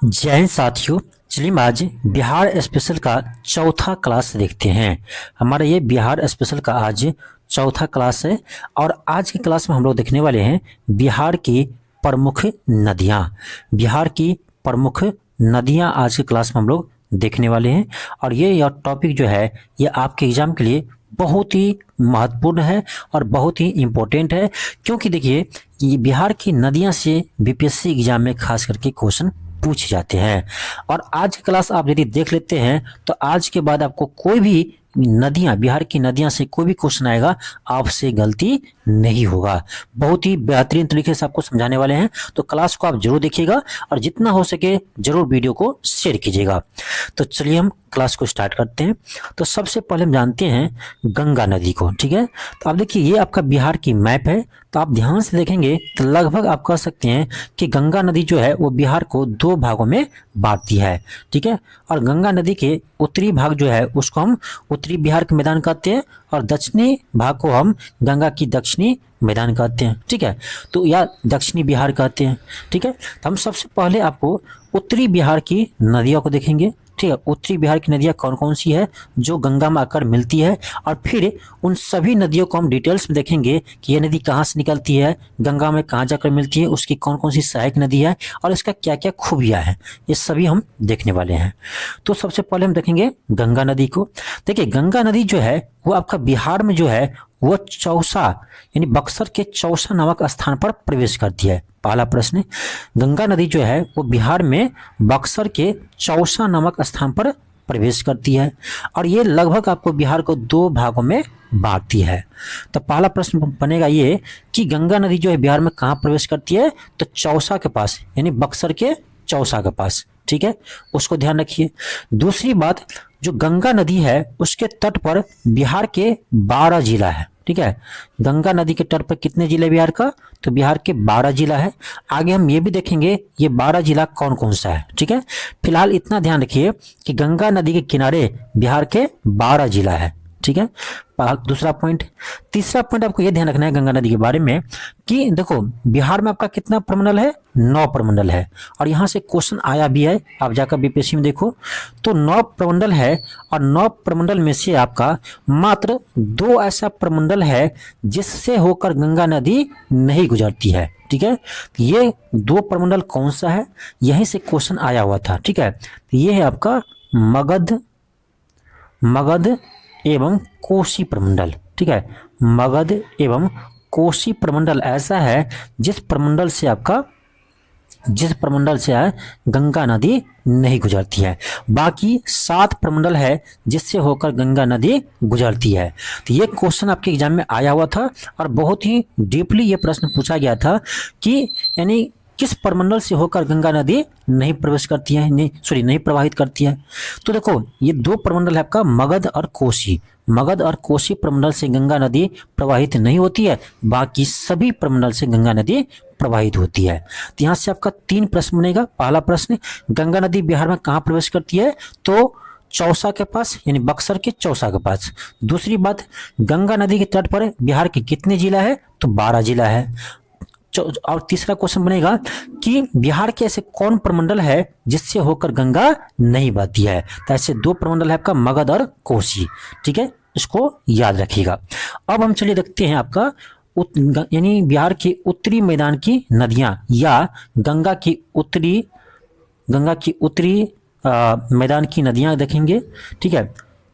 जय हिंद साथियों। चलिए आज बिहार स्पेशल का चौथा क्लास देखते हैं। हमारा ये बिहार स्पेशल का आज चौथा क्लास है और आज की क्लास में हम लोग देखने वाले हैं बिहार की प्रमुख नदियाँ। बिहार की प्रमुख नदियाँ आज की क्लास में हम लोग देखने वाले हैं और ये टॉपिक जो है ये आपके एग्जाम के लिए बहुत ही महत्वपूर्ण है और बहुत ही इम्पोर्टेंट है, क्योंकि देखिए ये बिहार की नदियाँ से बीपीएससी एग्जाम में खास करके क्वेश्चन पूछे जाते हैं। और आज की क्लास आप यदि देख लेते हैं तो आज के बाद आपको कोई भी नदियां, बिहार की नदियां से कोई भी क्वेश्चन आएगा आपसे गलती नहीं होगा। बहुत ही बेहतरीन तरीके से आपको समझाने वाले हैं, तो क्लास को आप जरूर देखिएगा और जितना हो सके जरूर वीडियो को शेयर कीजिएगा। तो चलिए हम क्लास को स्टार्ट करते हैं। तो सबसे पहले हम जानते हैं गंगा नदी को, ठीक है। तो आप देखिए ये आपका बिहार की मैप है, तो आप ध्यान से देखेंगे तो लगभग आप कह सकते हैं कि गंगा नदी जो है वो बिहार को दो भागों में बांटती है, ठीक है। और गंगा नदी के उत्तरी भाग जो है उसको हम उत्तरी बिहार के मैदान कहते हैं और दक्षिणी भाग को हम गंगा की दक्षिणी मैदान कहते हैं, ठीक है। तो या दक्षिणी बिहार कहते हैं, ठीक है। तो हम सबसे पहले आपको उत्तरी बिहार की नदियों को देखेंगे, ठीक है। उत्तरी बिहार की नदियाँ कौन कौन सी है जो गंगा में आकर मिलती है, और फिर उन सभी नदियों को हम डिटेल्स में देखेंगे कि ये नदी कहाँ से निकलती है, गंगा में कहाँ जाकर मिलती है, उसकी कौन कौन सी सहायक नदी है और इसका क्या क्या खूबियाँ हैं, ये सभी हम देखने वाले हैं। तो सबसे पहले हम देखेंगे गंगा नदी को। देखिए गंगा नदी जो है वो आपका बिहार में जो है वो चौसा यानी बक्सर के चौसा नामक स्थान पर प्रवेश करती है। पहला प्रश्न, गंगा नदी जो है वो बिहार में बक्सर के चौसा नामक स्थान पर प्रवेश करती है और ये लगभग आपको बिहार को दो भागों में बांटती है। तो पहला प्रश्न बनेगा ये कि गंगा नदी जो है बिहार में कहाँ प्रवेश करती है, तो चौसा के पास यानी बक्सर के चौसा के पास, ठीक है, उसको ध्यान रखिए। दूसरी बात, जो गंगा नदी है उसके तट पर बिहार के 12 जिला है, ठीक है। गंगा नदी के तट पर कितने जिले बिहार का, तो बिहार के 12 जिला है। आगे हम ये भी देखेंगे ये 12 जिला कौन कौन सा है, ठीक है। फिलहाल इतना ध्यान रखिए कि गंगा नदी के किनारे बिहार के 12 जिला है, ठीक है। दूसरा पॉइंट। तीसरा पॉइंट आपको यह ध्यान रखना है गंगा नदी के बारे में कि देखो बिहार में आपका कितना प्रमंडल है, 9 प्रमंडल है और यहाँ से क्वेश्चन आया भी है, आप जाकर बीपीएससी में देखो तो 9 प्रमंडल है और 9 प्रमंडल में से आपका मात्र 2 ऐसा प्रमंडल है जिससे होकर गंगा नदी नहीं गुजरती है, ठीक है। ये 2 प्रमंडल कौन सा है, यहीं से क्वेश्चन आया हुआ था, ठीक है। ये है आपका मगध एवं कोसी प्रमंडल, ठीक है। मगध एवं कोसी प्रमंडल ऐसा है जिस प्रमंडल से गंगा नदी नहीं गुजरती है। बाकी 7 प्रमंडल है जिससे होकर गंगा नदी गुजरती है। तो ये क्वेश्चन आपके एग्जाम में आया हुआ था और बहुत ही डीपली ये प्रश्न पूछा गया था कि यानी किस प्रमंडल से होकर गंगा नदी नहीं प्रवेश करती है, नहीं प्रवाहित करती है। तो देखो ये 2 प्रमंडल है आपका मगध और कोसी प्रमंडल से गंगा नदी प्रवाहित नहीं होती है, बाकी सभी प्रमंडल से गंगा नदी प्रवाहित होती है। तो यहाँ से आपका 3 प्रश्न बनेगा। पहला प्रश्न, गंगा नदी बिहार में कहाँ प्रवेश करती है, तो चौसा के पास यानी बक्सर के चौसा के पास। दूसरी बात, गंगा नदी के तट पर बिहार के कितने जिला है, तो 12 जिला है। और तीसरा क्वेश्चन बनेगा कि बिहार के ऐसे कौन प्रमंडल है जिससे होकर गंगा नहीं बहती है, तो ऐसे 2 प्रमंडल है आपका मगध और कोसी, ठीक है, इसको याद रखिएगा। अब हम चलिए देखते हैं आपका यानी बिहार के उत्तरी मैदान की नदियां या गंगा की उत्तरी मैदान की नदियां देखेंगे, ठीक है।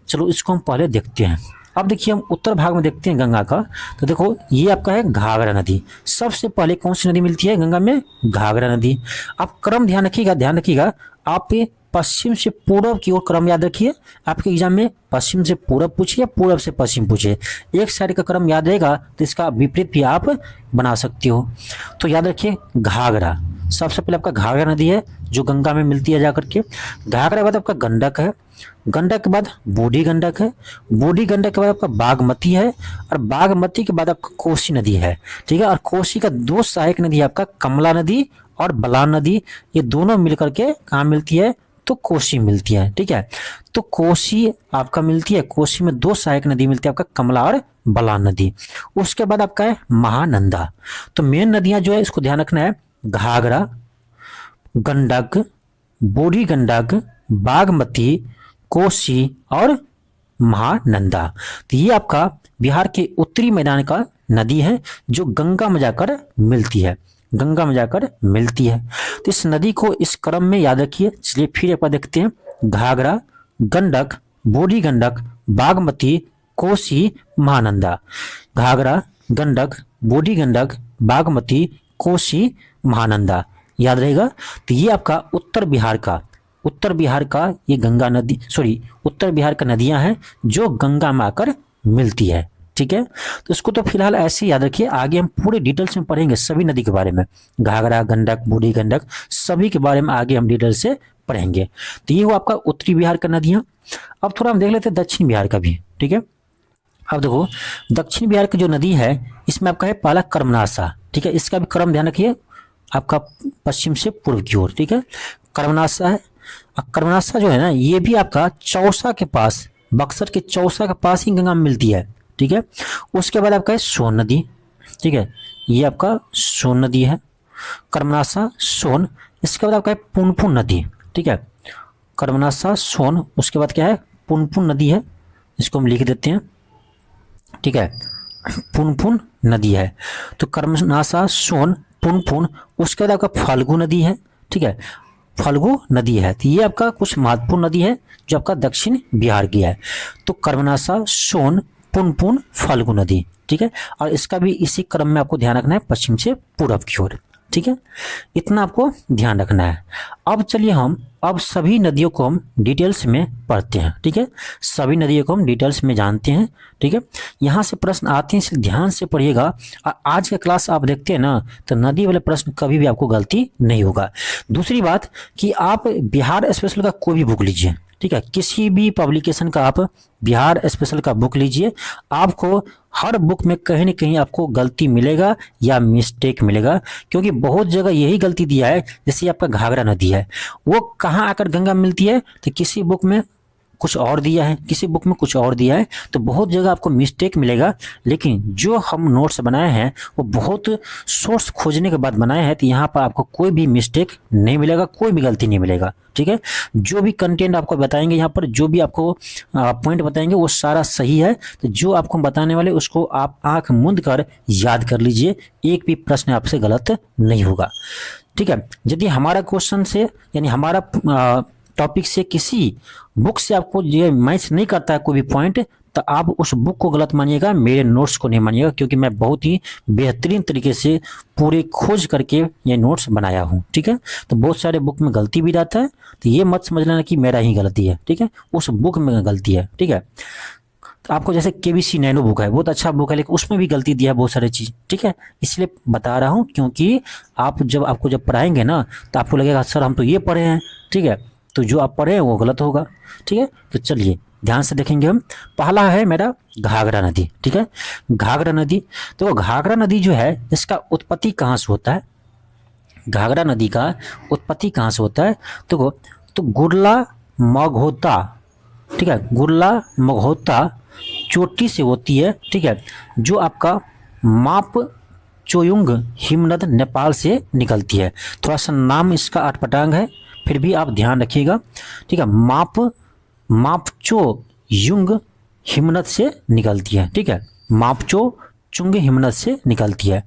चलो इसको हम पहले देखते हैं। अब देखिए हम उत्तर भाग में देखते हैं गंगा का, तो देखो ये आपका है घाघरा नदी। सबसे पहले कौन सी नदी मिलती है गंगा में, घाघरा नदी। आप क्रम ध्यान रखिएगा, आप पश्चिम से पूर्व की ओर क्रम याद रखिए। आपके एग्जाम में पश्चिम से पूर्व पूछे या पूर्व से पश्चिम पूछे, एक साइड का क्रम याद रहेगा तो इसका विपरीत भी आप बना सकते हो। तो याद रखिए घाघरा, सबसे पहले आपका घाघरा नदी है जो गंगा में मिलती है जाकर के। घाघरा के बाद आपका गंडक है, गंडक के बाद बूढ़ी गंडक है, बूढ़ी गंडक के बाद आपका बागमती है और बागमती के बाद आपका कोसी नदी है, ठीक है। और कोसी का 2 सहायक नदी है आपका कमला नदी और बलान नदी, ये दोनों मिलकर के कहाँ मिलती है, तो कोसी मिलती है, ठीक है। तो कोसी आपका मिलती है, कोसी में 2 सहायक नदी मिलती है आपका कमला और बलान नदी। उसके बाद आपका है महानंदा। तो मेन नदियां जो है इसको ध्यान रखना है, घाघरा, गंडक, बूढ़ी गंडक, बागमती, कोसी और महानंदा। तो ये आपका बिहार के उत्तरी मैदान का नदी है जो गंगा में जाकर मिलती है, गंगा में जाकर मिलती है। तो इस नदी को इस क्रम में याद रखिए। चलिए फिर एक बार देखते हैं। घाघरा, गंडक, बूढ़ी गंडक, बागमती, कोसी, महानंदा। घाघरा, गंडक, बूढ़ी गंडक, बागमती, कोसी, महानंदा, याद रहेगा। तो ये आपका उत्तर बिहार का ये गंगा नदी, उत्तर बिहार का नदियां हैं जो गंगा में आकर मिलती है। ठीक है, तो इसको तो फिलहाल ऐसे याद रखिए, आगे हम पूरे डिटेल्स में पढ़ेंगे सभी नदी के बारे में, घाघरा, गंडक, बूढ़ी गंडक सभी के बारे में आगे हम डिटेल से पढ़ेंगे। तो ये हुआ आपका उत्तरी बिहार का नदियां। अब थोड़ा हम देख लेते हैं दक्षिण बिहार का भी। ठीक है, अब देखो दक्षिण बिहार की जो नदी है इसमें आपका है पहला कर्मनाशा। ठीक है, इसका भी क्रम ध्यान रखिए, आपका पश्चिम से पूर्व की ओर। ठीक है, कर्मनाशा है। कर्मनाशा जो है ना ये भी आपका चौसा के पास, बक्सर के चौसा के पास ही गंगा में मिलती है। ठीक है, उसके बाद आपका है सोन नदी। ठीक है, ये आपका सोन नदी है, कर्मनाशा, सोन। इसके बाद आपका है पुनपुन नदी। ठीक है, कर्मनाशा, सोन, उसके बाद क्या है पुनपुन नदी है, इसको हम लिख देते हैं। ठीक है, पुनपुन नदी है। तो कर्मनाशा, सोन, पुनपुन, उसके बाद आपका फाल्गु नदी है। ठीक है, फाल्गु नदी है। तो ये आपका कुछ महत्वपूर्ण नदी है जो आपका दक्षिण बिहार की है। तो कर्मनाशा, सोन, पुनपुन, फाल्गु नदी। ठीक है, और इसका भी इसी क्रम में आपको ध्यान रखना है, पश्चिम से पूर्व की ओर। ठीक है, इतना आपको ध्यान रखना है। अब चलिए हम अब सभी नदियों को हम डिटेल्स में पढ़ते हैं। ठीक है, सभी नदियों को हम डिटेल्स में जानते हैं। ठीक है, यहाँ से प्रश्न आते हैं, इसलिए ध्यान से पढ़िएगा। और आज का क्लास आप देखते हैं ना तो नदी वाले प्रश्न कभी भी आपको गलती नहीं होगा। दूसरी बात कि आप बिहार स्पेशल का कोई भी बुक लीजिए। ठीक है, किसी भी पब्लिकेशन का आप बिहार स्पेशल का बुक लीजिए, आपको हर बुक में कहीं ना कहीं आपको गलती मिलेगा या मिस्टेक मिलेगा, क्योंकि बहुत जगह यही गलती दिया है। जैसे आपका घाघरा नदी है, वो कहाँ आकर गंगा मिलती है, तो किसी बुक में कुछ और दिया है, किसी बुक में कुछ और दिया है, तो बहुत जगह आपको मिस्टेक मिलेगा। लेकिन जो हम नोट्स बनाए हैं वो बहुत सोर्स खोजने के बाद बनाए हैं, तो यहाँ पर आपको कोई भी मिस्टेक नहीं मिलेगा, कोई भी गलती नहीं मिलेगा। ठीक है, जो भी कंटेंट आपको बताएंगे यहाँ पर, जो भी आपको पॉइंट बताएंगे वो सारा सही है। तो जो आपको बताने वाले उसको आप आंख मूंद कर याद कर लीजिए, एक भी प्रश्न आपसे गलत नहीं होगा। ठीक है, यदि हमारा क्वेश्चन से यानी हमारा टॉपिक से किसी बुक से आपको ये मैच नहीं करता है कोई भी पॉइंट, तो आप उस बुक को गलत मानिएगा, मेरे नोट्स को नहीं मानिएगा, क्योंकि मैं बहुत ही बेहतरीन तरीके से पूरे खोज करके ये नोट्स बनाया हूँ। ठीक है, तो बहुत सारे बुक में गलती भी रहता है, तो ये मत समझ लेना कि मेरा ही गलती है। ठीक है, उस बुक में गलती है। ठीक है, तो आपको जैसे केबीसी नैनो बुक है, बहुत अच्छा बुक है, लेकिन उसमें भी गलती दिया है बहुत सारी चीज़। ठीक है, इसलिए बता रहा हूँ, क्योंकि आप जब पढ़ाएंगे ना तो आपको लगेगा सर हम तो ये पढ़े हैं। ठीक है, तो जो आप पढ़े हैं वो गलत होगा। ठीक है, तो चलिए ध्यान से देखेंगे हम। पहला है मेरा घाघरा नदी। ठीक है, घाघरा नदी, तो घाघरा नदी जो है इसका उत्पत्ति कहाँ से होता है, घाघरा नदी का उत्पत्ति कहाँ से होता है, तो गुरला मगहोता। ठीक है, गुरला मगहोता चोटी से होती है। ठीक है, जो आपका माप चोयुंग हिमनद नेपाल से निकलती है। थोड़ा सा नाम इसका अटपटांग है, फिर भी आप ध्यान रखिएगा। ठीक है, मापचो युंग हिमनद से निकलती है। ठीक है, मापचो चुंग हिमनद से निकलती है।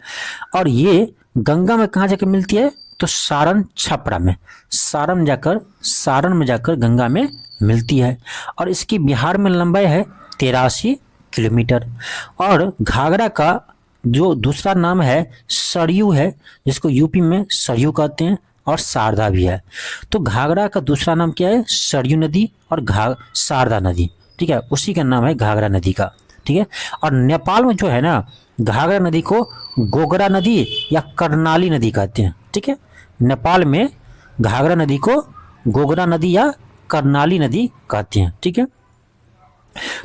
और ये गंगा में कहाँ जाकर मिलती है, तो सारण छपरा में, सारण में जाकर गंगा में मिलती है। और इसकी बिहार में लंबाई है 83 किलोमीटर। और घाघरा का जो दूसरा नाम है सरयू है, जिसको यूपी में सरयू कहते हैं, और शारदा भी है। तो घाघरा का दूसरा नाम क्या है, सरयू नदी और शारदा नदी। ठीक है, उसी का नाम है घाघरा नदी का। ठीक है, और नेपाल में जो है ना घाघरा नदी को गोगरा नदी या कर्णाली नदी कहते हैं। ठीक है, नेपाल में घाघरा नदी को गोगरा नदी या कर्णाली नदी कहते हैं। ठीक है,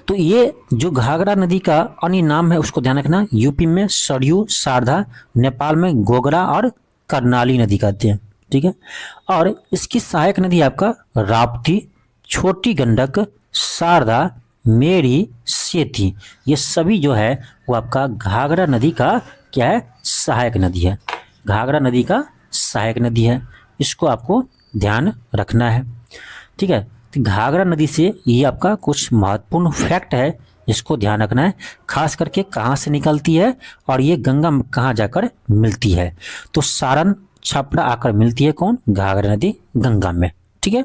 तो ये जो घाघरा नदी का अन्य नाम है उसको ध्यान रखना, यूपी में सरयू, शारदा, नेपाल में गोगरा और कर्णाली नदी कहते हैं। ठीक है, और इसकी सहायक नदी आपका राप्ती, छोटी गंडक, शारदा, मेरी, सेती, ये सभी जो है वो आपका घाघरा नदी का क्या है, सहायक नदी है। घाघरा नदी का सहायक नदी है, इसको आपको ध्यान रखना है। ठीक है, तो घाघरा नदी से ये आपका कुछ महत्वपूर्ण फैक्ट है, इसको ध्यान रखना है, खास करके कहाँ से निकलती है और ये गंगा में कहाँ जाकर मिलती है। तो सारण छपरा आकर मिलती है कौन, घाघरा नदी गंगा में। ठीक है,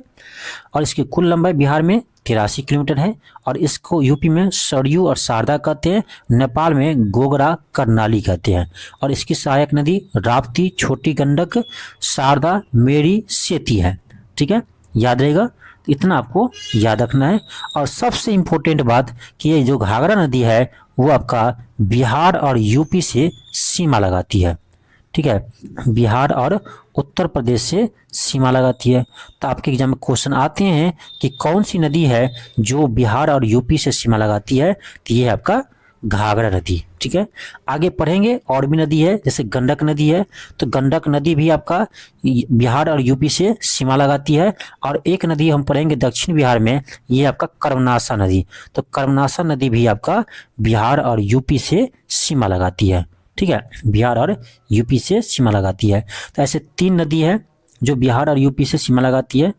और इसकी कुल लंबाई बिहार में 83 किलोमीटर है और इसको यूपी में सरयू और शारदा कहते हैं, नेपाल में गोगरा करनाली कहते हैं और इसकी सहायक नदी राप्ती, छोटी गंडक, शारदा, मेरी, सेती है। ठीक है, याद रहेगा, इतना आपको याद रखना है। और सबसे इम्पोर्टेंट बात कि ये जो घाघरा नदी है वो आपका बिहार और यूपी से सीमा लगाती है। ठीक है, बिहार और उत्तर प्रदेश से सीमा लगाती है। तो आपके एग्जाम में क्वेश्चन आते हैं कि कौन सी नदी है जो बिहार और यूपी से सीमा लगाती है, तो ये है आपका घाघरा नदी। ठीक है, आगे पढ़ेंगे और भी नदी है, जैसे गंडक नदी है, तो गंडक नदी भी आपका बिहार और यूपी से सीमा लगाती है। और एक नदी हम पढ़ेंगे दक्षिण बिहार में, ये आपका कर्मनाशा नदी, तो कर्मनाशा नदी भी आपका बिहार और यूपी से सीमा लगाती है। ठीक है, बिहार और यूपी से सीमा लगाती है। तो ऐसे 3 नदी है जो बिहार और यूपी से सीमा लगाती है।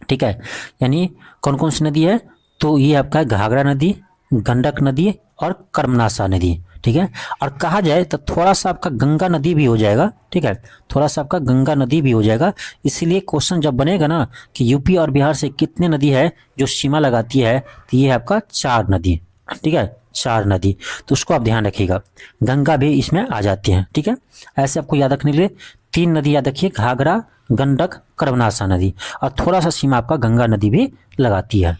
ठीक है, यानी कौन कौन सी नदी है, तो ये आपका घाघरा नदी, गंडक नदी और कर्मनाशा नदी। ठीक है, और कहा जाए तो थोड़ा सा आपका गंगा नदी भी हो जाएगा। ठीक है, थोड़ा सा आपका गंगा नदी भी हो जाएगा। इसीलिए क्वेश्चन जब बनेगा ना कि यूपी और बिहार से कितने नदी है जो सीमा लगाती है, तो ये है आपका 4 नदी। ठीक है, 4 नदी, तो उसको आप ध्यान रखिएगा, गंगा भी इसमें आ जाती है। ठीक है, ऐसे आपको याद रखने के लिए 3 नदी याद रखिए, घाघरा, गंडक, कर्मनाशा नदी, और थोड़ा सा सीमा आपका गंगा नदी भी लगाती है।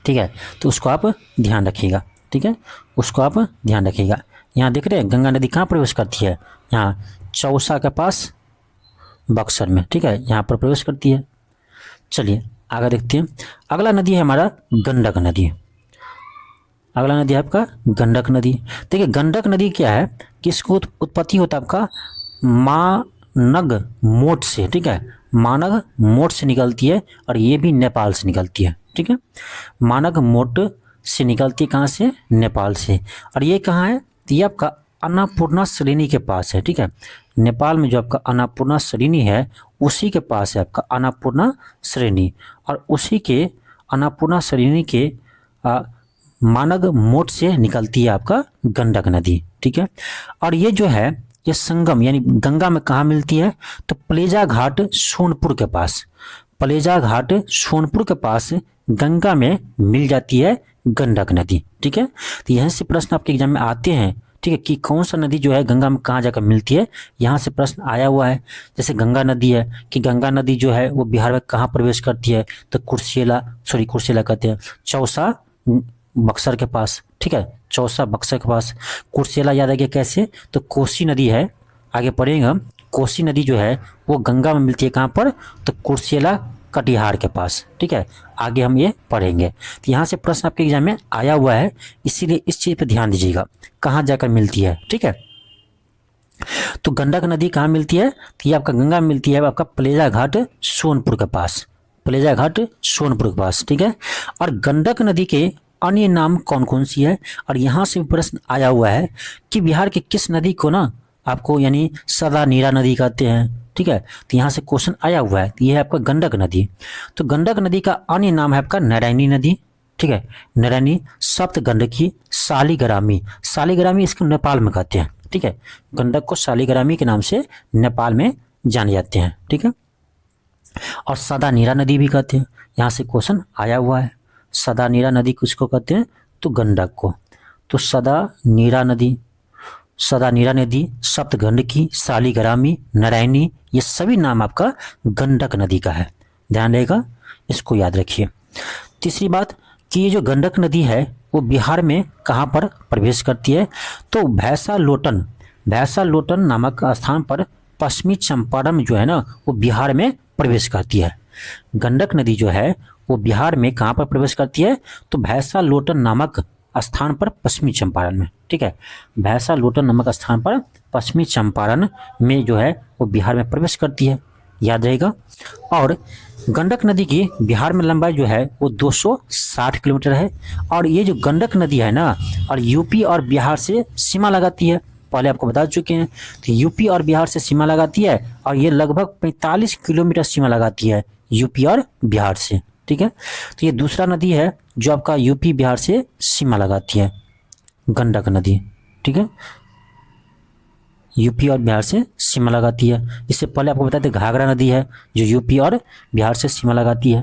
ठीक है, तो उसको आप ध्यान रखिएगा। ठीक है, उसको आप ध्यान रखिएगा। यहाँ देख रहे हैं गंगा नदी कहाँ प्रवेश करती है, यहाँ चौसा के पास बक्सर में। ठीक है, यहाँ पर प्रवेश करती है। चलिए आगे देखते हैं, अगला नदी है हमारा गंडक नदी। अगला नदी है आपका गंडक नदी। देखिए गंडक नदी क्या है कि इसको उत्पत्ति होता है आपका मानग मोट से। ठीक है, मानग मोट से निकलती है और ये भी नेपाल से निकलती है। ठीक है, मानग मोट से निकलती है, कहाँ से, नेपाल से। और ये कहाँ है, तो ये आपका अन्नपूर्णा श्रेणी के पास है। ठीक है, नेपाल में जो आपका अन्नपूर्णा श्रेणी है उसी के पास है आपका अन्नपूर्णा श्रेणी, और उसी के अन्नपूर्णा श्रेणी के मानग मोट से निकलती है आपका गंडक नदी। ठीक है, और ये जो है ये संगम यानी गंगा में कहाँ मिलती है, तो पलेजा घाट सोनपुर के पास, पलेजा घाट सोनपुर के पास गंगा में मिल जाती है गंडक नदी। ठीक है, तो यहाँ से प्रश्न आपके एग्जाम में आते हैं। ठीक है, कि कौन सा नदी जो है गंगा में कहाँ जाकर मिलती है, यहाँ से प्रश्न आया हुआ है। जैसे गंगा नदी है कि गंगा नदी जो है वो बिहार में कहाँ प्रवेश करती है, तो कुर्सेला कहते हैं, चौसा बक्सर के पास। ठीक है, चौसा बक्सर के पास। कुर्सेला याद आ गया कैसे, तो कोसी नदी है, आगे पढ़ेंगे हम, कोसी नदी जो है वो गंगा में मिलती है कहाँ पर, तो कुर्सेला कटिहार के पास। ठीक है, आगे हम ये पढ़ेंगे। तो यहाँ से प्रश्न आपके एग्जाम में आया हुआ है, इसीलिए इस चीज़ पे ध्यान दीजिएगा, कहाँ जाकर मिलती है। ठीक है, तो गंडक नदी कहाँ मिलती है, तो ये आपका गंगा में मिलती है आपका पलेजा घाट सोनपुर के पास, पलेजा घाट सोनपुर के पास। ठीक है, और गंडक नदी के अन्य नाम कौन कौन सी है, और यहाँ से प्रश्न आया हुआ है कि बिहार के किस नदी को ना आपको यानी सदा नीरा नदी कहते हैं। ठीक है, तो यहाँ से क्वेश्चन आया हुआ है, ये है आपका गंडक नदी। तो गंडक नदी का अन्य नाम है आपका नारायणी नदी। ठीक है, नारायणी, सप्तगंडकी, शालिग्रामी, शालिग्रामी इसको नेपाल में कहते हैं। ठीक है, गंडक को शालिग्रामी के नाम से नेपाल में जाने जाते हैं। ठीक है, और सदा नीरा नदी भी कहते हैं, यहाँ से क्वेश्चन आया हुआ है। सदा नीरा नदी किसको कहते हैं, तो गंडक को। तो सदा नीरा नदी, सप्तगंडकी, शालिग्रामी, नारायणी, ये सभी नाम आपका गंडक नदी का है, ध्यान रहेगा, इसको याद रखिए। तीसरी बात कि ये जो गंडक नदी है वो बिहार में कहाँ पर प्रवेश करती है, तो भैंसा लोटन नामक स्थान पर पश्चिमी चंपारण जो है ना वो बिहार में प्रवेश करती है। गंडक नदी जो है वो बिहार में कहाँ पर प्रवेश करती है, तो भैंसा लोटन नामक स्थान पर पश्चिमी चंपारण में। ठीक है, भैंसा लोटन नामक स्थान पर पश्चिमी चंपारण में जो है वो बिहार में प्रवेश करती है, याद रहेगा। और गंडक नदी की बिहार में लंबाई जो है वो 260 किलोमीटर है, और ये जो गंडक नदी है ना और यूपी और बिहार से सीमा लगाती है, पहले आपको बता चुके हैं। तो यूपी और बिहार से सीमा लगाती है और ये लगभग 45 किलोमीटर सीमा लगाती है यूपी और बिहार से। ठीक है, तो ये दूसरा नदी है जो आपका यूपी बिहार से सीमा लगाती है, गंडक नदी। ठीक है, यूपी और बिहार से सीमा लगाती है। इससे पहले आपको बताते घाघरा नदी है जो यूपी और बिहार से सीमा लगाती है।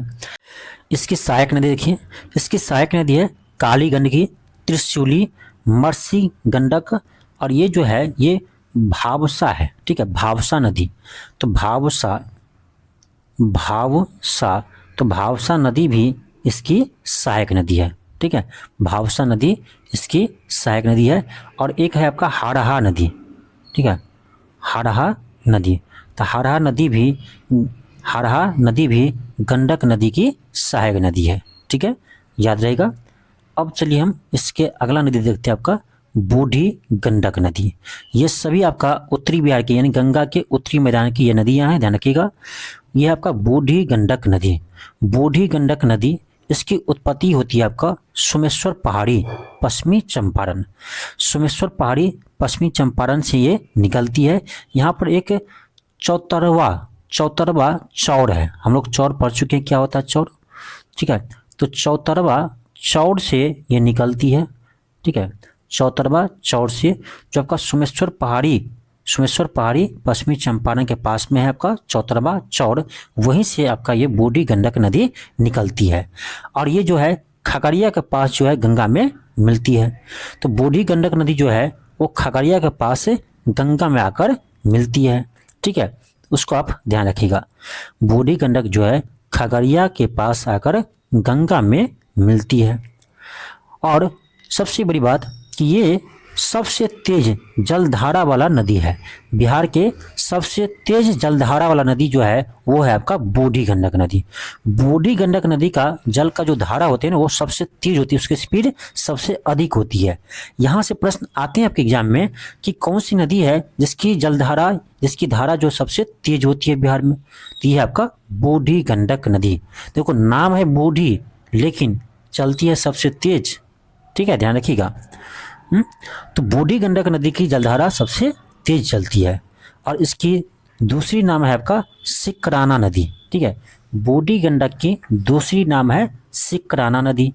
इसकी सहायक नदी देखिए, इसकी सहायक नदी है काली गंडकी, त्रिशूली, मरसी गंडक, और ये जो है ये भावसा है। ठीक है, भावसा नदी। तो भावसा नदी भी इसकी सहायक नदी है। ठीक है, भावसा नदी इसकी सहायक नदी है। और एक है आपका हारहा नदी। ठीक है, हारहा नदी। तो हारहा नदी भी गंडक नदी की सहायक नदी है। ठीक है, याद रहेगा। अब चलिए हम इसके अगला नदी देखते हैं, आपका बूढ़ी गंडक नदी। ये सभी आपका उत्तरी बिहार की यानी गंगा के उत्तरी मैदान की ये नदियां हैं, ध्यान रखिएगा। यह आपका बूढ़ी गंडक नदी। बूढ़ी गंडक नदी इसकी उत्पत्ति होती है आपका सोमेश्वर पहाड़ी, पश्चिमी चंपारण। सोमेश्वर पहाड़ी पश्चिमी चंपारण से ये निकलती है। यहाँ पर एक चौतरवा चौर है। हम लोग चौर पढ़ चुके हैं, क्या होता है चौर। ठीक है, तो चौतरवा चौर से ये निकलती है। ठीक है, चौतरवा चौर से जो आपका सोमेश्वर पहाड़ी पश्चिमी चंपारण के पास में है आपका चौतरवा चौर, वहीं से आपका ये बूढ़ी गंडक नदी निकलती है। और ये जो है खगड़िया के पास जो है गंगा में मिलती है। तो बूढ़ी गंडक नदी जो है वो खगड़िया के पास गंगा में आकर मिलती है। ठीक है, उसको आप ध्यान रखिएगा। बूढ़ी गंडक जो है खगड़िया के पास आकर गंगा में मिलती है। और सबसे बड़ी बात कि ये सबसे तेज जलधारा वाला नदी है। बिहार के सबसे तेज जलधारा वाला नदी जो है वो है आपका बूढ़ी गंडक नदी। बूढ़ी गंडक नदी का जल का जो धारा होते हैं ना वो सबसे तेज होती है, उसकी स्पीड सबसे अधिक होती है। यहाँ से प्रश्न आते हैं आपके एग्जाम में कि कौन सी नदी है जिसकी धारा जो सबसे तेज होती है बिहार में। तो ये है आपका बूढ़ी गंडक नदी। देखो नाम है बूढ़ी लेकिन चलती है सबसे तेज। ठीक है, ध्यान रखिएगा। तो बूढ़ी गंडक नदी की जलधारा सबसे तेज चलती है। और इसकी दूसरी नाम है आपका सिकराना नदी। ठीक है, बूढ़ी गंडक की दूसरी नाम है सिकराना नदी।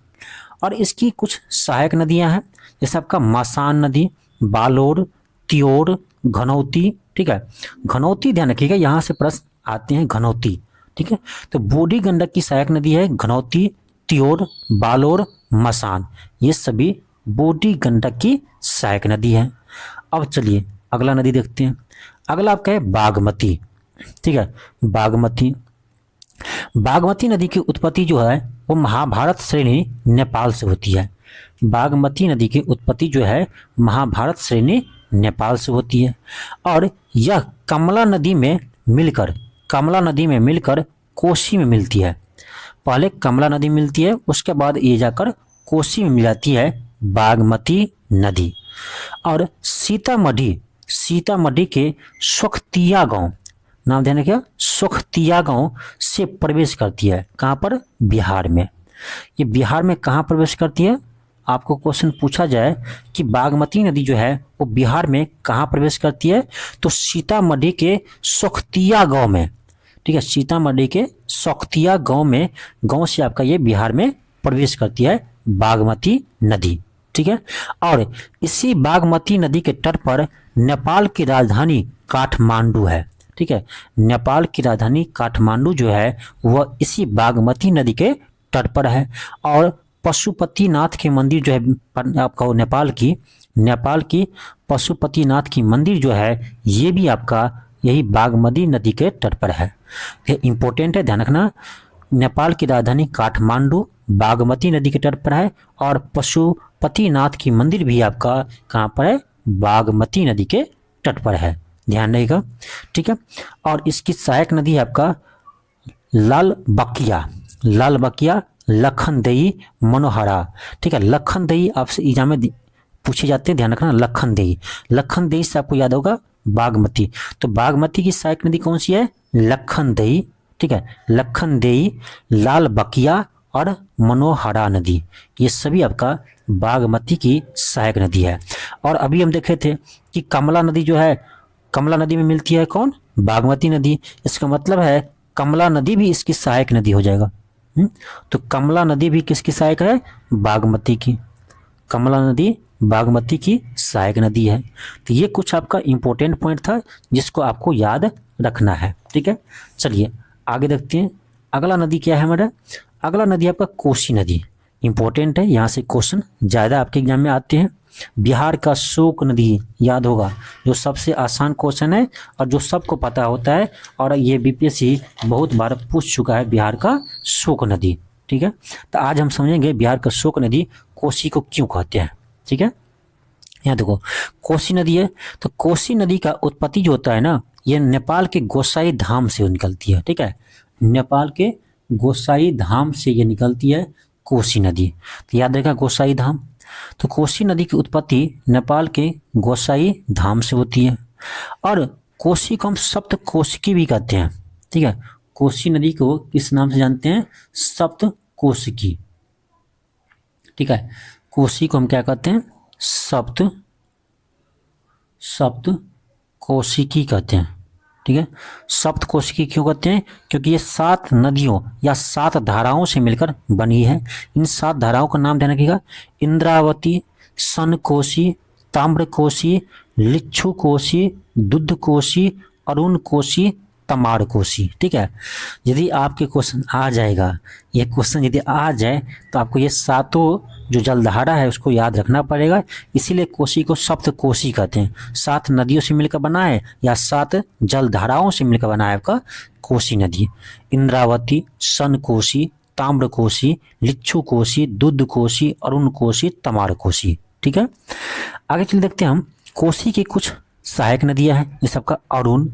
और इसकी कुछ सहायक नदियां हैं, जैसे आपका मसान नदी, बालोर, त्योर, घनौती। ठीक है, घनौती ध्यान रखिएगा, यहाँ से प्रश्न आते हैं घनौती। ठीक है, तो बूढ़ी गंडक की सहायक नदी है घनौती, त्योर, बालोर, मसान, ये सभी बूढ़ी गंडक की सहायक नदी है। अब चलिए अगला नदी देखते हैं। अगला आपका है बागमती। ठीक है, बागमती नदी की उत्पत्ति जो है वो महाभारत श्रेणी नेपाल से होती है। बागमती नदी की उत्पत्ति जो है महाभारत श्रेणी नेपाल से होती है। और यह कमला नदी में मिलकर कोसी में मिलती है। पहले कमला नदी मिलती है, उसके बाद ये जाकर कोसी में मिल जाती है बागमती नदी। और सीतामढ़ी के सुखतिया गांव, नाम ध्यान रखिए, सुखतिया गांव से प्रवेश करती है। कहाँ पर? बिहार में। ये बिहार में कहाँ प्रवेश करती है? आपको क्वेश्चन पूछा जाए कि बागमती नदी जो है वो बिहार में कहाँ प्रवेश करती है, तो सीतामढ़ी के सुखतिया गांव में। ठीक है, सीतामढ़ी के सुखतिया गांव से आपका ये बिहार में प्रवेश करती है बागमती नदी। ठीक है, और इसी बागमती नदी के तट पर नेपाल की राजधानी काठमांडू है। ठीक है, नेपाल की राजधानी काठमांडू जो है वह इसी बागमती नदी के तट पर है। और पशुपतिनाथ के मंदिर जो है आपका नेपाल की पशुपतिनाथ की मंदिर जो है ये भी आपका यही बागमती नदी के तट पर है। ये इंपॉर्टेंट है, ध्यान रखना। नेपाल की राजधानी काठमांडू बागमती नदी के तट पर है और पशुपतिनाथ की मंदिर भी आपका कहाँ पर है? बागमती नदी के तट पर है, ध्यान रहेगा। ठीक है, और इसकी सहायक नदी है आपका लाल बकिया, लखनदेई, मनोहरा। ठीक है, लखनदेई आपसे एग्जाम में पूछे जाते हैं, ध्यान रखना। लखनदेई से आपको याद होगा बागमती। तो बागमती की सहायक नदी कौन सी है? लखनदेई। ठीक है, लखनदेई, लाल बकिया और मनोहरा नदी, ये सभी आपका बागमती की सहायक नदी है। और अभी हम देखे थे कि कमला नदी जो है, कमला नदी में मिलती है कौन, बागमती नदी। इसका मतलब है कमला नदी भी इसकी सहायक नदी हो जाएगा। तो कमला नदी भी किसकी सहायक है, बागमती की। कमला नदी बागमती की सहायक नदी है। तो ये कुछ आपका इंपॉर्टेंट पॉइंट था जिसको आपको याद रखना है। ठीक है, चलिए आगे देखते हैं। अगला नदी क्या है हमारा, अगला नदी आपका कोसी नदी। इंपॉर्टेंट है, यहाँ से क्वेश्चन ज़्यादा आपके एग्जाम में आते हैं। बिहार का शोक नदी याद होगा, जो सबसे आसान क्वेश्चन है और जो सबको पता होता है, और ये बीपीएससी बहुत बार पूछ चुका है, बिहार का शोक नदी। ठीक है, तो आज हम समझेंगे बिहार का शोक नदी कोसी को क्यों कहते हैं। ठीक है, यहाँ देखो कोसी नदी है, तो कोसी नदी का उत्पत्ति जो होता है ना, ये नेपाल के गोसाई धाम से निकलती है। ठीक है, नेपाल के गोसाई धाम से ये निकलती है कोसी नदी। तो याद रखा गोसाई धाम। तो कोसी नदी की उत्पत्ति नेपाल के गोसाई धाम से होती है। और कोसी को हम सप्त कोशिकी भी कहते हैं। ठीक है, कोसी नदी को किस नाम से जानते हैं, सप्त कोशिकी। ठीक है, कोसी को हम क्या कहते हैं, सप्त कोशिकी कहते हैं। ठीक है, सप्त कोशिकी क्यों कहते हैं, क्योंकि ये 7 नदियों या 7 धाराओं से मिलकर बनी है। इन 7 धाराओं का नाम ध्यान रखिएगा, इंद्रावती, सनकोशी, ताम्रकोशी, लिच्छुकोशी, दुद्धकोशी, अरुणकोशी, तमाड़कोशी। ठीक है, यदि आपके क्वेश्चन आ जाएगा, ये क्वेश्चन यदि आ जाए तो आपको ये 7 जो जलधारा है उसको याद रखना पड़ेगा। इसीलिए कोसी को सप्त कोसी कहते हैं। 7 नदियों से मिलकर बना है या 7 जलधाराओं से मिलकर बना है आपका कोसी नदी। इंद्रावती, सनकोशी, ताम्रकोशी, लिच्छुकोशी, दुद्धकोशी, अरुणकोशी, तमाड़कोशी। ठीक है, आगे चल देखते हैं हम कोसी की कुछ सहायक नदियां हैं, जैसे आपका अरुण,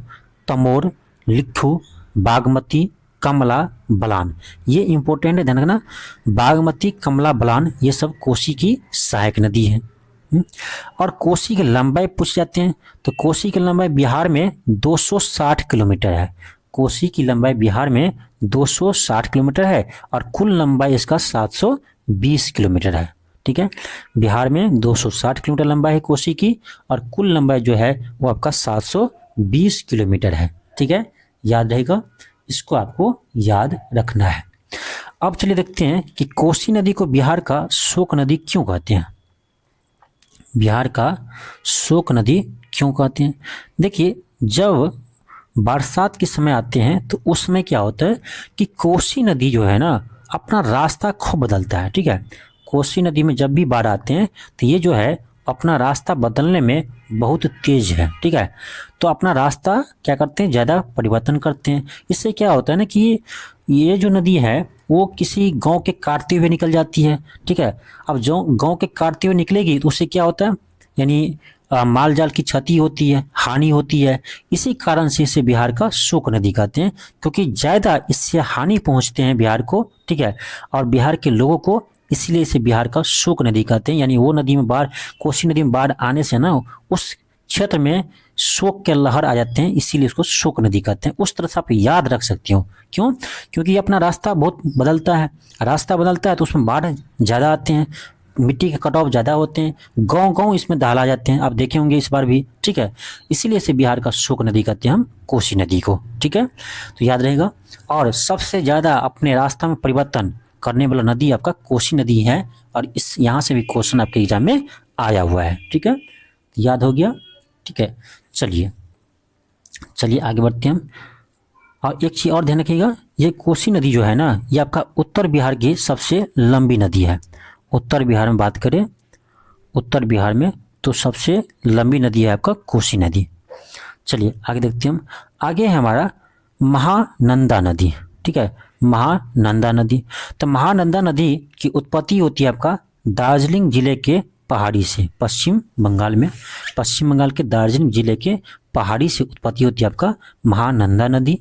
तमोर, लिच्छू, बागमती, कमला, बलान। ये इंपॉर्टेंट है, ध्यान रखना। बागमती, कमला, बलान ये सब कोसी की सहायक नदी है। और कोसी की लंबाई पूछ जाते हैं, तो कोसी की लंबाई बिहार में 260 किलोमीटर है। कोसी की लंबाई बिहार में 260 किलोमीटर है और कुल लंबाई इसका 720 किलोमीटर है। ठीक है, बिहार में 260 किलोमीटर लंबाई है कोसी की, और कुल लंबाई जो है वो आपका 720 किलोमीटर है। ठीक है, याद रहेगा, इसको आपको याद रखना है। अब चलिए देखते हैं कि कोसी नदी को बिहार का शोक नदी क्यों कहते हैं। बिहार का शोक नदी क्यों कहते हैं, देखिए जब बरसात के समय आते हैं तो उस समय क्या होता है कि कोसी नदी जो है ना अपना रास्ता खूब बदलता है। ठीक है, कोसी नदी में जब भी बाढ़ आते हैं तो ये जो है अपना रास्ता बदलने में बहुत तेज है। ठीक है, तो अपना रास्ता क्या करते हैं, ज़्यादा परिवर्तन करते हैं। इससे क्या होता है ना कि ये जो नदी है वो किसी गांव के काटते हुए निकल जाती है। ठीक है, अब जो गांव के काटते हुए निकलेगी तो उससे क्या होता है, यानी माल जाल की क्षति होती है, हानि होती है। इसी कारण से इसे बिहार का शोक नदी कहते हैं, क्योंकि ज़्यादा इससे हानि पहुंचते हैं बिहार को। ठीक है, और बिहार के लोगों को, इसलिए इसे बिहार का शोक नदी कहते हैं। यानी वो नदी में बाढ़, कोसी नदी में बाढ़ आने से ना उस क्षेत्र में शोक के लहर आ जाते हैं, इसीलिए इसको शोक नदी कहते हैं। उस तरह से आप याद रख सकते हो। क्यों, क्योंकि ये अपना रास्ता बहुत बदलता है, रास्ता बदलता है तो उसमें बाढ़ ज़्यादा आते हैं, मिट्टी के कटाव ज़्यादा होते हैं, गांव इसमें दहला जाते हैं। आप देखे होंगे इस बार भी। ठीक है, इसीलिए इसे बिहार का शोक नदी कहते हैं हम कोसी नदी को। ठीक है, तो याद रहेगा। और सबसे ज़्यादा अपने रास्ता में परिवर्तन करने वाला नदी आपका कोसी नदी है, और इस यहाँ से भी क्वेश्चन आपके एग्जाम में आया हुआ है। ठीक है, याद हो गया। ठीक है, चलिए आगे बढ़ते हैं हम। और एक चीज़ और ध्यान रखिएगा, ये कोसी नदी जो है ना ये आपका उत्तर बिहार की सबसे लंबी नदी है। उत्तर बिहार में बात करें, उत्तर बिहार में तो सबसे लंबी नदी है आपका कोसी नदी। चलिए आगे देखते हैं हम। आगे है हमारा महानंदा नदी। ठीक है, महानंदा नदी। तो महानंदा नदी की उत्पत्ति होती है आपका दार्जिलिंग जिले के पहाड़ी से, पश्चिम बंगाल में। पश्चिम बंगाल के दार्जिलिंग जिले के पहाड़ी से उत्पत्ति होती है आपका महानंदा नदी,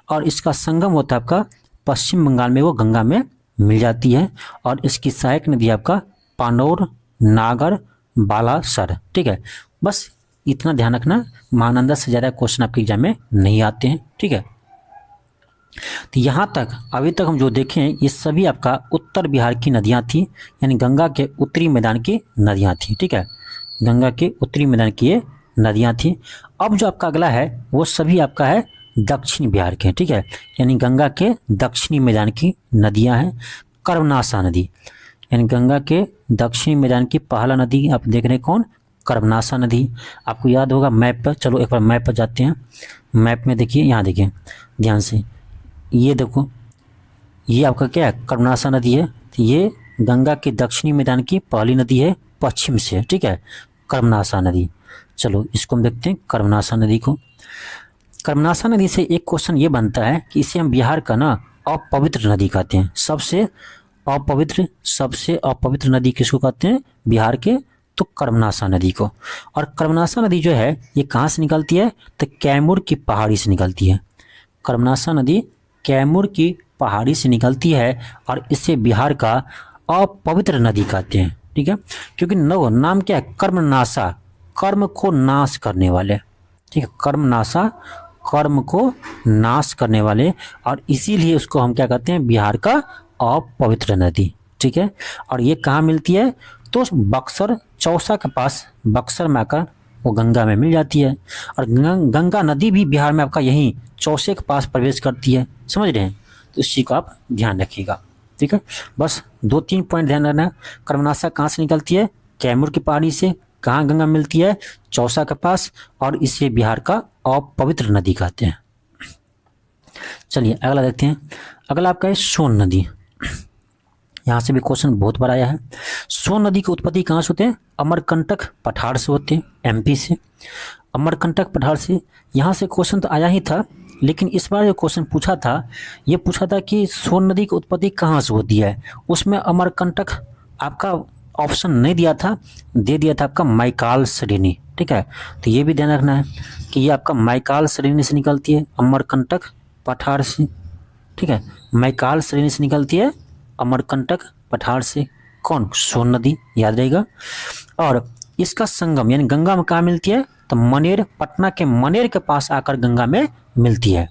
और इसका संगम होता है आपका पश्चिम बंगाल में, वो गंगा में मिल जाती है। और इसकी सहायक नदी आपका पानौर, नागर, बालासर। ठीक है, बस इतना ध्यान रखना, महानंदा से ज़्यादा क्वेश्चन आपके एग्जाम में नहीं आते हैं। ठीक है, तो यहाँ तक अभी तक हम जो देखें ये सभी आपका उत्तर बिहार की नदियाँ थी, यानी गंगा के उत्तरी मैदान की नदियाँ थी। ठीक है, गंगा के उत्तरी मैदान की ये नदियाँ थी। अब जो आपका अगला है वो सभी आपका है दक्षिण बिहार के। ठीक है, यानी गंगा के दक्षिणी मैदान की नदियाँ हैं। कर्मनाशा नदी, यानी गंगा के दक्षिणी मैदान की पहला नदी आप देख रहे हैं कौन, कर्मनाशा नदी। आपको याद होगा मैप पर, चलो एक बार मैप पर जाते हैं। मैप में देखिए, यहाँ देखिए ध्यान से, ये देखो ये आपका क्या है, कर्मनाशा नदी है। तो ये गंगा के दक्षिणी मैदान की पहली नदी है पश्चिम से। ठीक है, कर्मनाशा नदी। चलो इसको हम देखते हैं कर्मनाशा नदी को। कर्मनाशा नदी से एक क्वेश्चन ये बनता है कि इसे हम बिहार का ना अपवित्र नदी कहते हैं। सबसे अपवित्र नदी किसको कहते हैं बिहार के, तो कर्मनाशा नदी को। और कर्मनाशा नदी जो है ये कहाँ से निकलती है, तो कैमूर की पहाड़ी से निकलती है। कर्मनाशा नदी कैमूर की पहाड़ी से निकलती है और इसे बिहार का अपवित्र नदी कहते हैं। ठीक है, क्योंकि नाम क्या है, कर्मनाशा, कर्म को नाश करने वाले। ठीक है, कर्मनाशा, कर्म को नाश करने वाले, और इसीलिए उसको हम क्या कहते हैं, बिहार का अपवित्र नदी। ठीक है, और ये कहाँ मिलती है, तो बक्सर चौसा के पास, बक्सर में आकर वो गंगा में मिल जाती है। और गंगा नदी भी बिहार में आपका यहीं चौसे के पास प्रवेश करती है। समझ रहे हैं, तो इस चीज़ को आप ध्यान रखिएगा। ठीक है, बस 2-3 पॉइंट ध्यान रखना। कर्मनाशा कहाँ से निकलती है, कैमूर की पहाड़ी से। कहाँ गंगा मिलती है, चौसा के पास, और इसे बिहार का अपवित्र नदी कहते हैं। चलिए अगला देखते हैं। अगला आपका है सोन नदी। यहाँ से भी क्वेश्चन बहुत बार आया है। सोन नदी की उत्पत्ति कहाँ से होते हैं, अमरकंटक पठार से होते हैं, एमपी से। अमरकंटक पठार से, यहाँ से क्वेश्चन तो आया ही था, लेकिन इस बार जो क्वेश्चन पूछा था, ये पूछा था कि सोन नदी की उत्पत्ति कहाँ से होती है। उसमें अमरकंटक आपका ऑप्शन नहीं दिया था, दे दिया था आपका मैकाल श्रेणी। ठीक है, तो ये भी ध्यान रखना है कि ये आपका मैकाल श्रेणी से निकलती है, अमरकंटक पठार से। ठीक है, मैकाल श्रेणी से निकलती है, अमरकंटक पठार से। कौन, सोन नदी, याद रहेगा। और इसका संगम यानी गंगा में कहाँ मिलती है, तो मनेर, पटना के मनेर के पास आकर गंगा में मिलती है।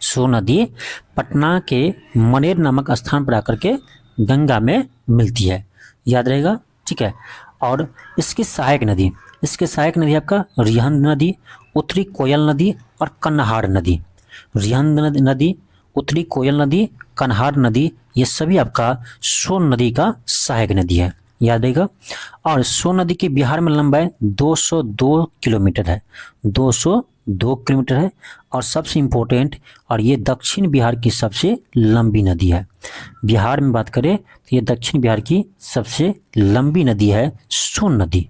सोन नदी पटना के मनेर नामक स्थान पर आकर के गंगा में मिलती है, याद रहेगा। ठीक है, और इसकी सहायक नदी आपका रिहंद नदी, उत्तरी कोयल नदी और कन्हार नदी। रिहंद नदी, उत्तरी कोयल नदी, कन्हार नदी, ये सभी आपका सोन नदी का सहायक नदी है, याद रहेगा। और सोन नदी की बिहार में लंबाई 202 किलोमीटर है, 202 किलोमीटर है। और सबसे इम्पोर्टेंट, और ये दक्षिण बिहार की सबसे लंबी नदी है। बिहार में बात करें तो ये दक्षिण बिहार की सबसे लंबी नदी है सोन नदी।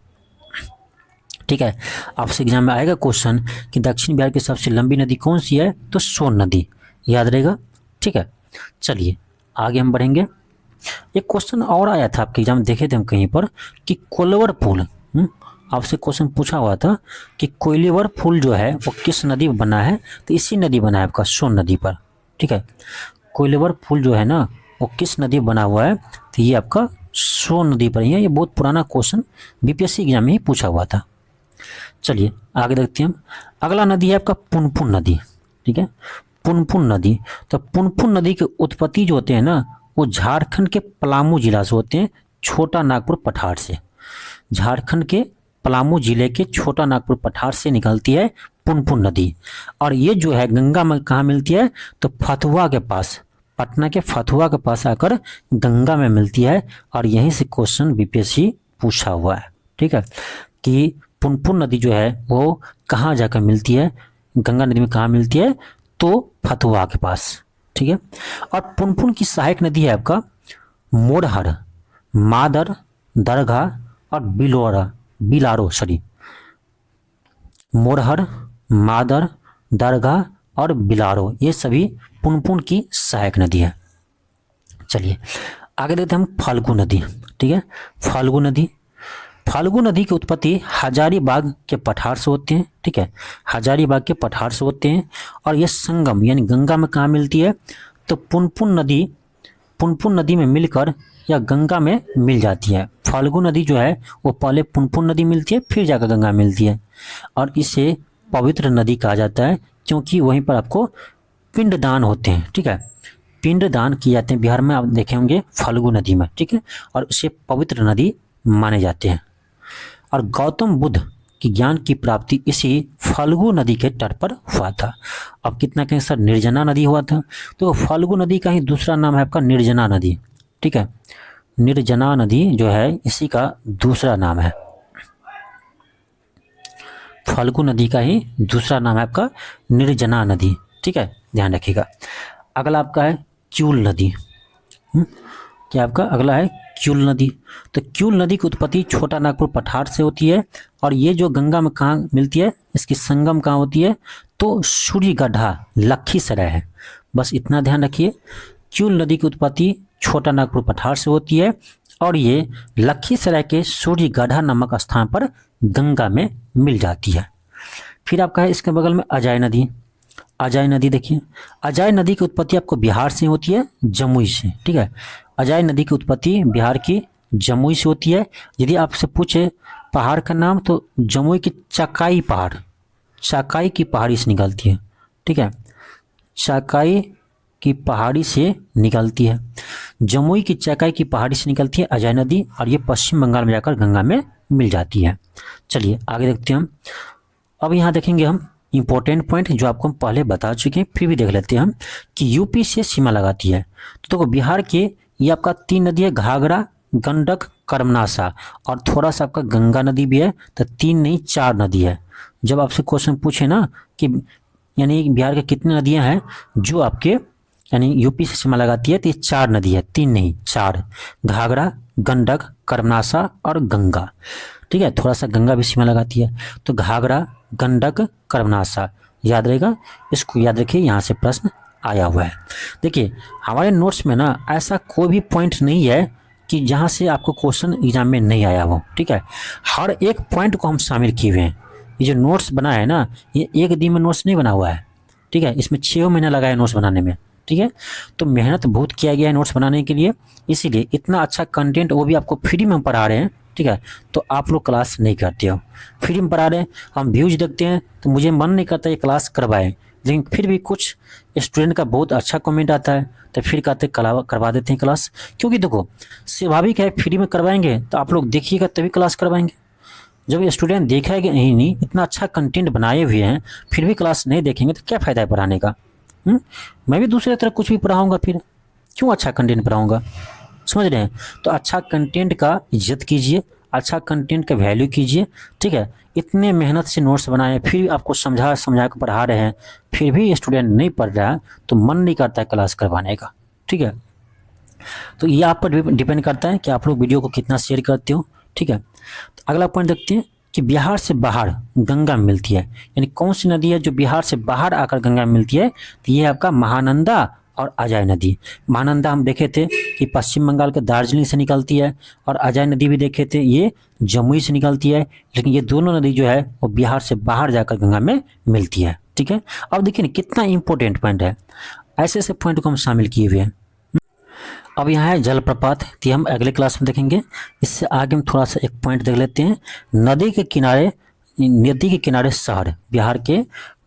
ठीक है, आपसे एग्जाम में आएगा क्वेश्चन कि दक्षिण बिहार की सबसे लंबी नदी कौन सी है, तो सोन नदी, याद रहेगा। ठीक है, चलिए आगे हम बढ़ेंगे। एक क्वेश्चन और आया था आपके एग्जाम में, देखे थे हम कहीं पर कि कोइलवर पुल, आपसे क्वेश्चन पूछा हुआ था कि कोइलवर पुल जो है वो किस नदी में बना है, तो इसी नदी बना है आपका सोन नदी पर। ठीक है, कोइलवर पुल जो है ना वो किस नदी बना हुआ है, तो ये आपका सोन नदी पर ही है। ये बहुत पुराना क्वेश्चन बीपीएससी एग्जाम में ही पूछा हुआ था। चलिए आगे देखते हैं हम। अगला नदी है आपका पुनपुन नदी। ठीक है, पुनपुन नदी। तो पुनपुन नदी के उत्पत्ति जो होते हैं ना, वो झारखंड के पलामू जिला से होते हैं, छोटा नागपुर पठार से। झारखंड के पलामू जिले के छोटा नागपुर पठार से निकलती है पुनपुन नदी। और ये जो है गंगा में कहाँ मिलती है, तो फतुहा के पास, पटना के फतुहा के पास आकर गंगा में मिलती है। और यहीं से क्वेश्चन बीपीएससी पूछा हुआ है। ठीक है, कि पुनपुन नदी जो है वो कहाँ जाकर मिलती है, गंगा नदी में कहाँ मिलती है, तो फतुहा के पास। ठीक है, और पुनपुन की सहायक नदी है आपका मोरहर, मादर, दरगाह और बिलारो। मोरहर, मादर, दरगाह और बिलारो, ये सभी पुनपुन की सहायक नदी है। चलिए आगे देखते हैं हम फाल्गु नदी। ठीक है, फाल्गु नदी की उत्पत्ति हजारीबाग के पठार से होते हैं। ठीक है, हजारीबाग के पठार से होते हैं। और ये संगम यानी गंगा में कहाँ मिलती है, तो पुनपुन नदी में मिलकर या गंगा में मिल जाती है। फाल्गु नदी जो है वो पहले पुनपुन नदी मिलती है, फिर जाकर गंगा मिलती है। और इसे पवित्र नदी कहा जाता है, क्योंकि वहीं पर आपको पिंडदान होते हैं, ठीक है। पिंडदान किए जाते हैं बिहार में, आप देखे होंगे फल्गु नदी में, ठीक है, और इसे पवित्र नदी माने जाते हैं। और गौतम बुद्ध कि ज्ञान की प्राप्ति इसी फल्गु नदी के तट पर हुआ था। अब कितना कहें सर, निर्जना नदी हुआ था, तो फल्गु नदी का ही दूसरा नाम है आपका निर्जना नदी, ठीक है। निर्जना नदी जो है इसी का दूसरा नाम है, फल्गु नदी का ही दूसरा नाम है आपका निर्जना नदी, ठीक है, ध्यान रखिएगा। अगला आपका है क्यूल नदी। क्या आपका अगला है क्यूल नदी। तो क्यूल नदी की उत्पत्ति छोटा नागपुर पठार से होती है, और ये जो गंगा में कहाँ मिलती है, इसकी संगम कहाँ होती है, तो सूर्यगढ़ा लखीसराय है। बस इतना ध्यान रखिए, क्यूल नदी की उत्पत्ति छोटा नागपुर पठार से होती है, और ये लखीसराय के सूर्यगढ़ा नामक स्थान पर गंगा में मिल जाती है। फिर आपका है इसके बगल में अजाय नदी। अजाय नदी देखिए, अजाय नदी की उत्पत्ति आपको बिहार से होती है, जमुई से, ठीक है। अजाय नदी की उत्पत्ति बिहार की जमुई से होती है। यदि आपसे पूछे पहाड़ का नाम, तो जमुई की चकाई पहाड़, चकाई की पहाड़ी से निकलती है, ठीक है, चकाई की पहाड़ी से निकलती है। जमुई की चकाई की पहाड़ी से निकलती है अजाय नदी, और ये पश्चिम बंगाल में जाकर गंगा में मिल जाती है। चलिए आगे देखते हैं हम। अब यहाँ देखेंगे हम इंपॉर्टेंट पॉइंट जो आपको हम पहले बता चुके हैं, फिर भी देख लेते हैं हम कि यूपी से सीमा लगाती है। तो देखो बिहार के ये आपका 3 नदी है, घाघरा, गंडक, कर्मनासा, और थोड़ा सा आपका गंगा नदी भी है, तो 3 नहीं 4 नदी है। जब आपसे क्वेश्चन पूछे ना कि यानी बिहार के कितनी नदियां हैं जो आपके यानी यूपी से सीमा लगाती है, तो ये 4 नदी है, 3 नहीं 4, घाघरा, गंडक, कर्मनासा और गंगा, ठीक है। थोड़ा सा गंगा भी सीमा लगाती है, तो घाघरा, गंडक, कर्मनासा याद रहेगा, इसको याद रखिए, यहाँ से प्रश्न आया हुआ है। देखिए हमारे नोट्स में ना ऐसा कोई भी पॉइंट नहीं है कि जहाँ से आपको क्वेश्चन एग्जाम में नहीं आया हो, ठीक है। हर एक पॉइंट को हम शामिल किए हुए हैं। ये जो नोट्स बना है ना, ये एक दिन में नोट्स नहीं बना हुआ है, ठीक है, इसमें 6 महीना लगा है नोट्स बनाने में, ठीक है। तो मेहनत बहुत किया गया है नोट्स बनाने के लिए, इसीलिए इतना अच्छा कंटेंट, वो भी आपको फ्री में पढ़ा रहे हैं, ठीक है। तो आप लोग क्लास नहीं करते हो, फ्री में पढ़ा रहे हैं, हम व्यूज देखते हैं तो मुझे मन नहीं करता ये क्लास करवाएं, लेकिन फिर भी कुछ स्टूडेंट का बहुत अच्छा कमेंट आता है, तो फिर कहते करवा देते हैं क्लास। क्योंकि देखो स्वाभाविक है, फ्री में करवाएंगे तो आप लोग देखिएगा तभी क्लास करवाएंगे। जब स्टूडेंट देखेगा नहीं, इतना अच्छा कंटेंट बनाए हुए हैं, फिर भी क्लास नहीं देखेंगे तो क्या फ़ायदा है पढ़ाने का। मैं भी दूसरी तरह कुछ भी पढ़ाऊँगा, फिर क्यों अच्छा कंटेंट पढ़ाऊँगा, समझ रहे हैं। तो अच्छा कंटेंट का इज्जत कीजिए, अच्छा कंटेंट का वैल्यू कीजिए, ठीक है। इतने मेहनत से नोट्स बनाए, फिर आपको समझा कर पढ़ा रहे हैं, फिर भी स्टूडेंट नहीं पढ़ रहा है, तो मन नहीं करता है क्लास करवाने का, ठीक है। तो ये आप पर डिपेंड करता है कि आप लोग वीडियो को कितना शेयर करते हो, ठीक है। तो अगला पॉइंट देखते हैं कि बिहार से बाहर गंगा में मिलती है, यानी कौन सी नदी है जो बिहार से बाहर आकर गंगा में मिलती है, तो ये है आपका महानंदा और अजाय नदी। महानंदा हम देखे थे कि पश्चिम बंगाल के दार्जिलिंग से निकलती है, और अजाय नदी भी देखे थे ये जमुई से निकलती है, लेकिन ये दोनों नदी जो है वो बिहार से बाहर जाकर गंगा में मिलती है, ठीक है। अब देखिए कितना इंपॉर्टेंट पॉइंट है, ऐसे ऐसे पॉइंट को हम शामिल किए हुए हैं। अब यहाँ है जलप्रपात, तो हम अगले क्लास में देखेंगे। इससे आगे हम थोड़ा सा एक पॉइंट देख लेते हैं, नदी के किनारे शहर बिहार के,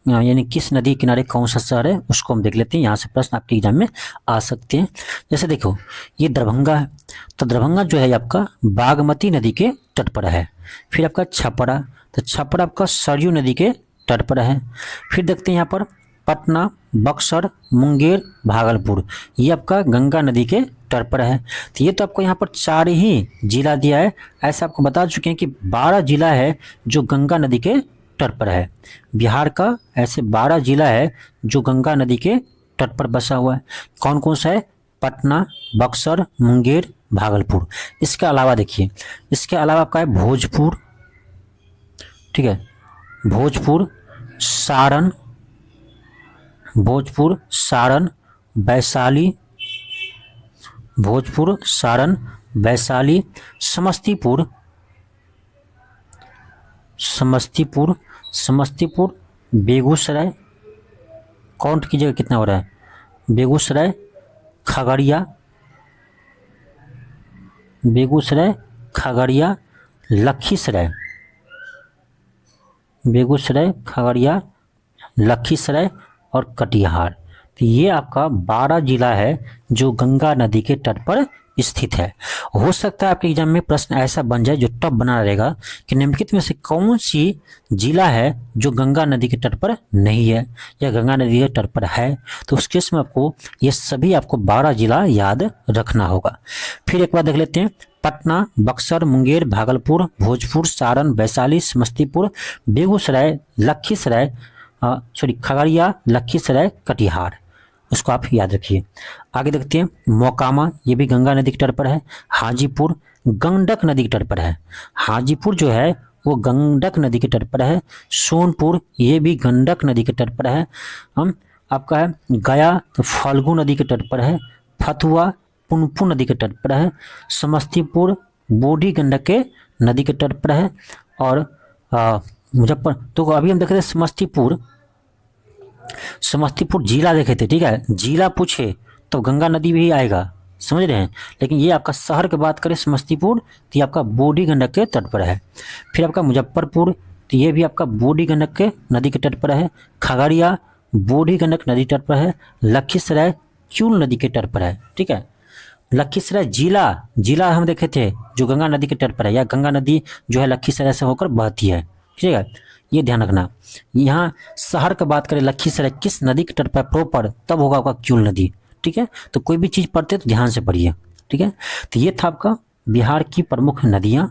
यानी किस नदी के किनारे कौन सा शहर है उसको हम देख लेते हैं। यहाँ से प्रश्न आपके एग्जाम में आ सकते हैं। जैसे देखो ये दरभंगा है, तो दरभंगा जो है आपका बागमती नदी के तट पर है। फिर आपका छपरा, तो छपरा आपका सरयू नदी के तट पर है। फिर देखते हैं यहाँ पर पटना, बक्सर, मुंगेर, भागलपुर, ये आपका गंगा नदी के तट पर है। तो ये तो आपको यहाँ पर 4 ही जिला दिया है, ऐसा आपको बता चुके हैं कि 12 जिला है जो गंगा नदी के तट पर है। बिहार का ऐसे 12 जिला है जो गंगा नदी के तट पर बसा हुआ है। कौन कौन सा है, पटना, बक्सर, मुंगेर, भागलपुर। इसके अलावा देखिए, इसके अलावा आपका है भोजपुर, ठीक है, भोजपुर, सारण, वैशाली, भोजपुर, सारण, वैशाली, समस्तीपुर, बेगूसराय, काउंट कीजिएगा कितना हो रहा है, बेगूसराय, खगड़िया, लखीसराय, बेगूसराय, खगड़िया, लखीसराय और कटिहार, तो ये आपका 12 जिला है जो गंगा नदी के तट पर स्थित है। हो सकता है आपके एग्जाम में प्रश्न ऐसा बन जाए जो टफ बना रहेगा कि निम्नलिखित में से कौन सी जिला है जो गंगा नदी के तट पर नहीं है या गंगा नदी के तट पर है। तो उस केस में आपको ये सभी आपको 12 जिला याद रखना होगा। फिर एक बार देख लेते हैं। पटना, बक्सर, मुंगेर, भागलपुर, भोजपुर, सारण, वैशाली, समस्तीपुर, बेगूसराय, लखीसराय, खगड़िया, लखीसराय, कटिहार, उसको आप याद रखिए। आगे देखते हैं। मोकामा, ये भी गंगा नदी के तट पर है। हाजीपुर गंडक नदी के तट पर है। हाजीपुर जो है वो गंडक नदी के तट पर है। सोनपुर, ये भी गंडक नदी के तट पर है। हम आपका है गया, तो फाल्गु नदी के तट पर है। फतुआ पुनपुन नदी के तट पर है। समस्तीपुर बूढ़ी गंडक के नदी के तट पर है। और मुजफ्फर, तो अभी हम देख रहे हैं समस्तीपुर जिला देखे थे, ठीक है। जिला पूछे तो गंगा नदी भी आएगा, समझ रहे हैं। लेकिन ये आपका शहर की बात करें समस्तीपुर, तो ये आपका बूढ़ी गंडक के तट पर है। फिर आपका मुजफ्फरपुर, तो ये भी आपका बूढ़ी गंडक के नदी के तट पर है। खगड़िया बूढ़ी गंडक नदी तट पर है। लखीसराय क्यूल नदी के तट पर है, ठीक है। लखीसराय जिला हम देखे थे जो गंगा नदी के तट पर है, या गंगा नदी जो है लखीसराय से होकर बहती है, ठीक है। ये ध्यान रखना। यहाँ शहर की बात करें लखीसराय किस नदी के तट पर प्रॉपर, तब होगा आपका क्यूल नदी, ठीक है। तो कोई भी चीज़ पढ़ते तो ध्यान से पढ़िए, ठीक है। तो ये था आपका बिहार की प्रमुख नदियाँ,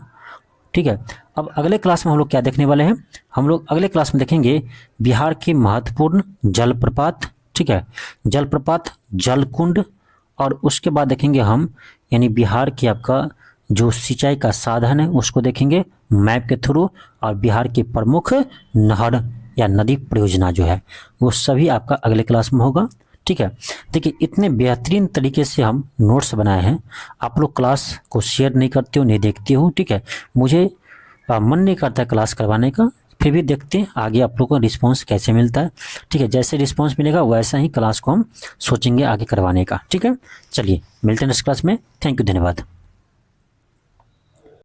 ठीक है। अब अगले क्लास में हम लोग क्या देखने वाले हैं, हम लोग अगले क्लास में देखेंगे बिहार के महत्वपूर्ण जलप्रपात, ठीक है। जलप्रपात, जलकुंड, और उसके बाद देखेंगे हम यानी बिहार की आपका जो सिंचाई का साधन है उसको देखेंगे मैप के थ्रू, और बिहार की प्रमुख नहर या नदी परियोजना जो है वो सभी आपका अगले क्लास में होगा, ठीक है। देखिए इतने बेहतरीन तरीके से हम नोट्स बनाए हैं, आप लोग क्लास को शेयर नहीं करते हो, नहीं देखते हो, ठीक है। मुझे मन नहीं करता क्लास करवाने का, फिर भी देखते हैं आगे आप लोगों को रिस्पांस कैसे मिलता है, ठीक है। जैसे रिस्पांस मिलेगा वैसा ही क्लास को हम सोचेंगे आगे करवाने का, ठीक है। चलिए मिलते हैं नेक्स्ट क्लास में। थैंक यू, धन्यवाद।